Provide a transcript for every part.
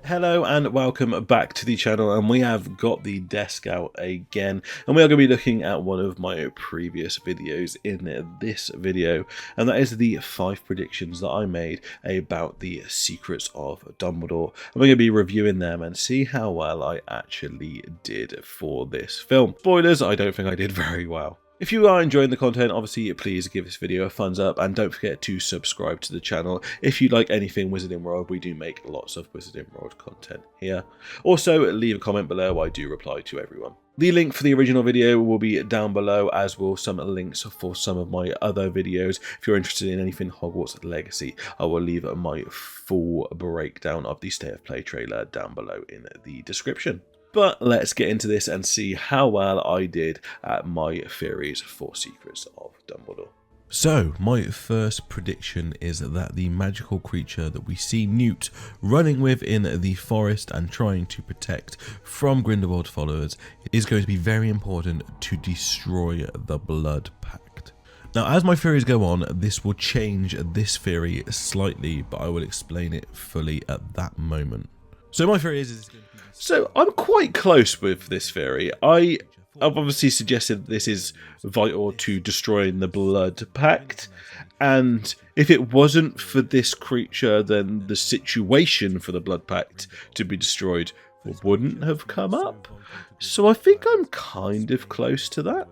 Hello and welcome back to the channel, and we have got the desk out again, and we are going to be looking at one of my previous videos in this video, and that is the 5 predictions that I made about the Secrets of Dumbledore, and we're going to be reviewing them and see how well I actually did for this film. Spoilers, I don't think I did very well. If you are enjoying the content, obviously please give this video a thumbs up and don't forget to subscribe to the channel. If you like anything Wizarding World, we do make lots of Wizarding World content here. Also, leave a comment below, I do reply to everyone. The link for the original video will be down below, as will some links for some of my other videos. If you're interested in anything Hogwarts Legacy, I will leave my full breakdown of the State of Play trailer down below in the description. But let's get into this and see how well I did at my theories for Secrets of Dumbledore. So, my first prediction is that the magical creature that we see Newt running with in the forest and trying to protect from Grindelwald followers is going to be very important to destroy the Blood Pact. Now, as my theories go on, this will change this theory slightly, but I will explain it fully at that moment. So my theory is so I'm quite close with this theory. I've obviously suggested this is vital to destroying the Blood Pact, and if it wasn't for this creature, then the situation for the Blood Pact to be destroyed wouldn't have come up. So I think I'm kind of close to that.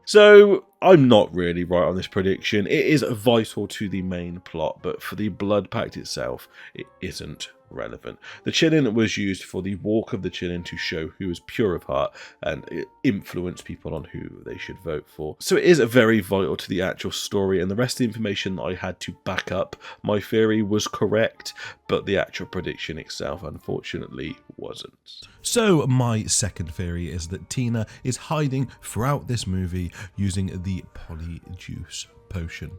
So I'm not really right on this prediction. It is vital to the main plot, but for the Blood Pact itself, it isn't relevant. The Chillin was used for the Walk of the Chillin to show who is pure of heart and it influenced people on who they should vote for. So it is very vital to the actual story, and the rest of the information that I had to back up my theory was correct, but the actual prediction itself unfortunately wasn't. So my second theory is that Tina is hiding throughout this movie using the Polyjuice Potion.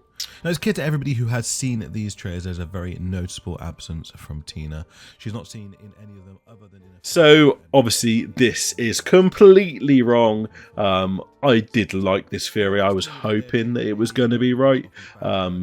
Now, it's clear to everybody who has seen these trailers there's a very noticeable absence from Tina. She's not seen in any of them other than in a... So obviously this is completely wrong. I did like this theory. I was hoping that it was going to be right,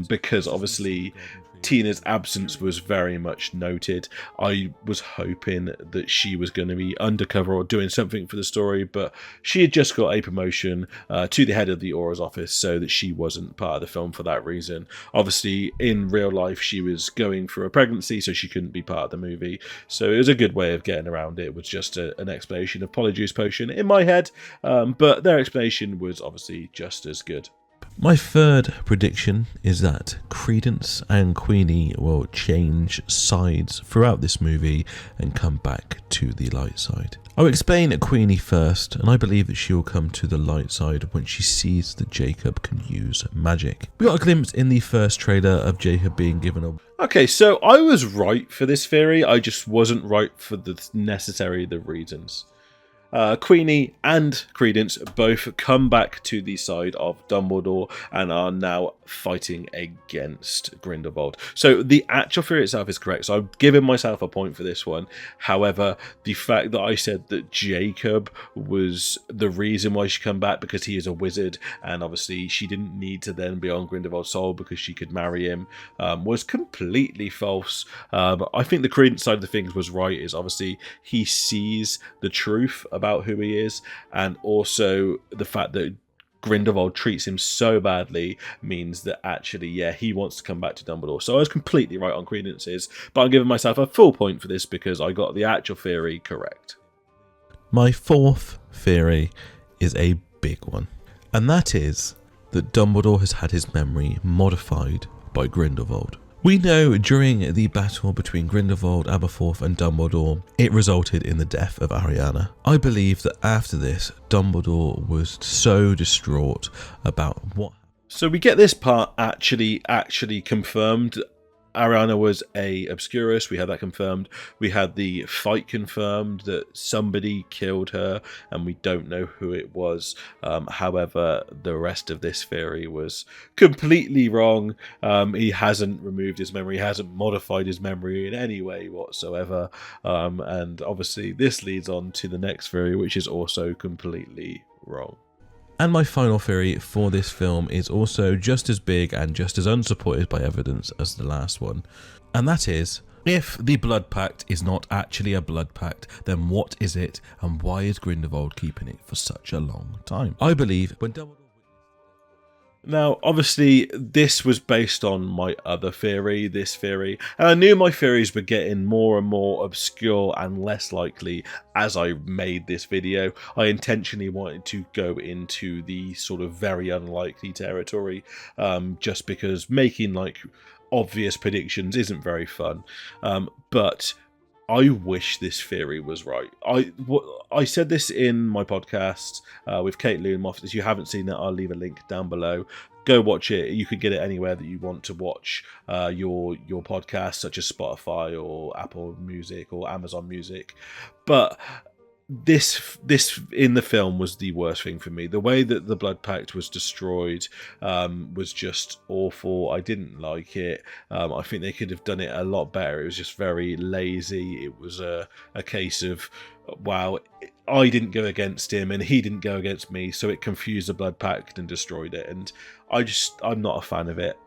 because obviously Tina's absence was very much noted. I was hoping that she was going to be undercover or doing something for the story, but she had just got a promotion to the head of the Aura's office, so that she wasn't part of the film for that reason. Obviously, in real life, she was going through a pregnancy, so she couldn't be part of the movie. So it was a good way of getting around it. It was just an explanation of Polyjuice Potion in my head, but their explanation was obviously just as good. My third prediction is that Credence and Queenie will change sides throughout this movie and come back to the light side. I'll explain Queenie first, and I believe that she will come to the light side when she sees that Jacob can use magic. We got a glimpse in the first trailer of Jacob being given a... Okay, so I was right for this theory, I just wasn't right for the reasons. Queenie and Credence both come back to the side of Dumbledore and are now fighting against Grindelwald. So the actual theory itself is correct, so I've given myself a point for this one. However, the fact that I said that Jacob was the reason why she come back because he is a wizard, and obviously she didn't need to then be on Grindelwald's soul because she could marry him, was completely false. I think the Credence side of the things was right, is obviously he sees the truth about who he is, and also the fact that Grindelwald treats him so badly means that actually, yeah, he wants to come back to Dumbledore. So I was completely right on Credence's, but I'm giving myself a full point for this because I got the actual theory correct. My fourth theory is a big one, and that is that Dumbledore has had his memory modified by Grindelwald. We know during the battle between Grindelwald, Aberforth and Dumbledore, it resulted in the death of Ariana. I believe that after this, Dumbledore was so distraught about what... So we get this part actually confirmed. Ariana was a Obscurus, we had that confirmed. We had the fight confirmed that somebody killed her and we don't know who it was. However, the rest of this theory was completely wrong. He hasn't removed his memory, he hasn't modified his memory in any way whatsoever. And obviously this leads on to the next theory, which is also completely wrong. And my final theory for this film is also just as big and just as unsupported by evidence as the last one, and that is If the Blood Pact is not actually a Blood Pact, then what is it, and why is Grindelwald keeping it for such a long time? I believe when Dumbledore... Now, obviously, this was based on my other theory, this theory, and I knew my theories were getting more and more obscure and less likely as I made this video. I intentionally wanted to go into the sort of very unlikely territory, just because making, like, obvious predictions isn't very fun, but I wish this theory was right. I said this in my podcast with Kate Loonmoff. If you haven't seen it, I'll leave a link down below. Go watch it. You could get it anywhere that you want to watch your podcast, such as Spotify or Apple Music or Amazon Music. But this in the film was the worst thing for me. The way that the Blood Pact was destroyed was just awful. I didn't like it. I think they could have done it a lot better. It was just very lazy. It was a case of, wow, I didn't go against him and he didn't go against me, so it confused the Blood Pact and destroyed it. And I'm not a fan of it.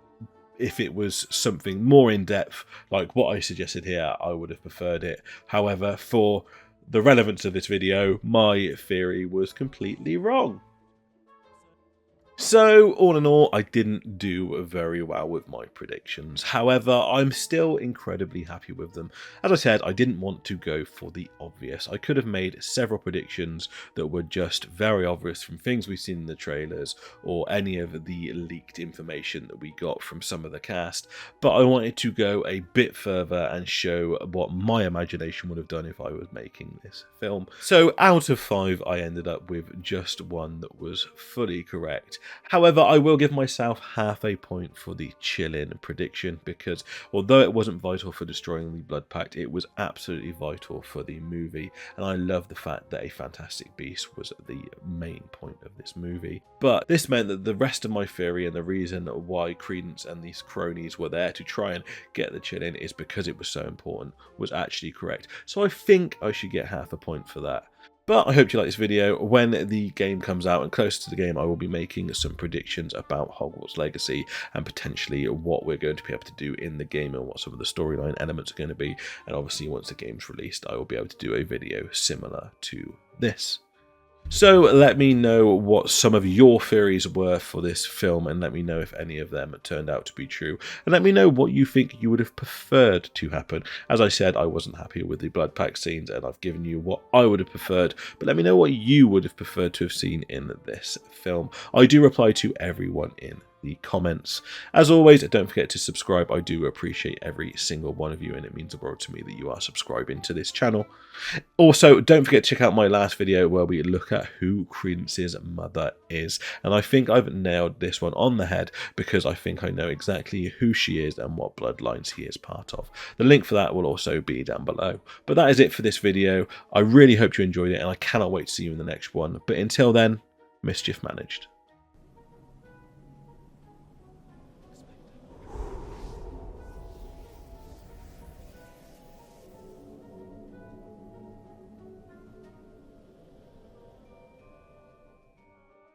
If it was something more in depth, like what I suggested here, I would have preferred it. However, for the relevance of this video, my theory was completely wrong. So, all in all, I didn't do very well with my predictions. However, I'm still incredibly happy with them. As I said, I didn't want to go for the obvious. I could have made several predictions that were just very obvious from things we've seen in the trailers or any of the leaked information that we got from some of the cast, but I wanted to go a bit further and show what my imagination would have done if I was making this film. So, out of 5, I ended up with just one that was fully correct. However, I will give myself half a point for the chill-in prediction, because although it wasn't vital for destroying the Blood Pact, it was absolutely vital for the movie, and I love the fact that a Fantastic Beast was the main point of this movie. But this meant that the rest of my theory and the reason why Credence and these cronies were there to try and get the chill-in is because it was so important, was actually correct. So I think I should get half a point for that. But I hope you like this video. When the game comes out and closer to the game, I will be making some predictions about Hogwarts Legacy and potentially what we're going to be able to do in the game and what some of the storyline elements are going to be. And obviously once the game's released, I will be able to do a video similar to this. So let me know what some of your theories were for this film, and let me know if any of them turned out to be true, and let me know what you think you would have preferred to happen. As I said, I wasn't happy with the Blood Pact scenes, and I've given you what I would have preferred, but let me know what you would have preferred to have seen in this film. I do reply to everyone in the comments. As always, don't forget to subscribe. I do appreciate every single one of you, and it means the world to me that you are subscribing to this channel. Also, don't forget to check out my last video where we look at who Credence's mother is, and I think I've nailed this one on the head because I think I know exactly who she is and what bloodlines he is part of. The link for that will also be down below. But that is it for this video. I really hope you enjoyed it, and I cannot wait to see you in the next one. But until then, mischief managed.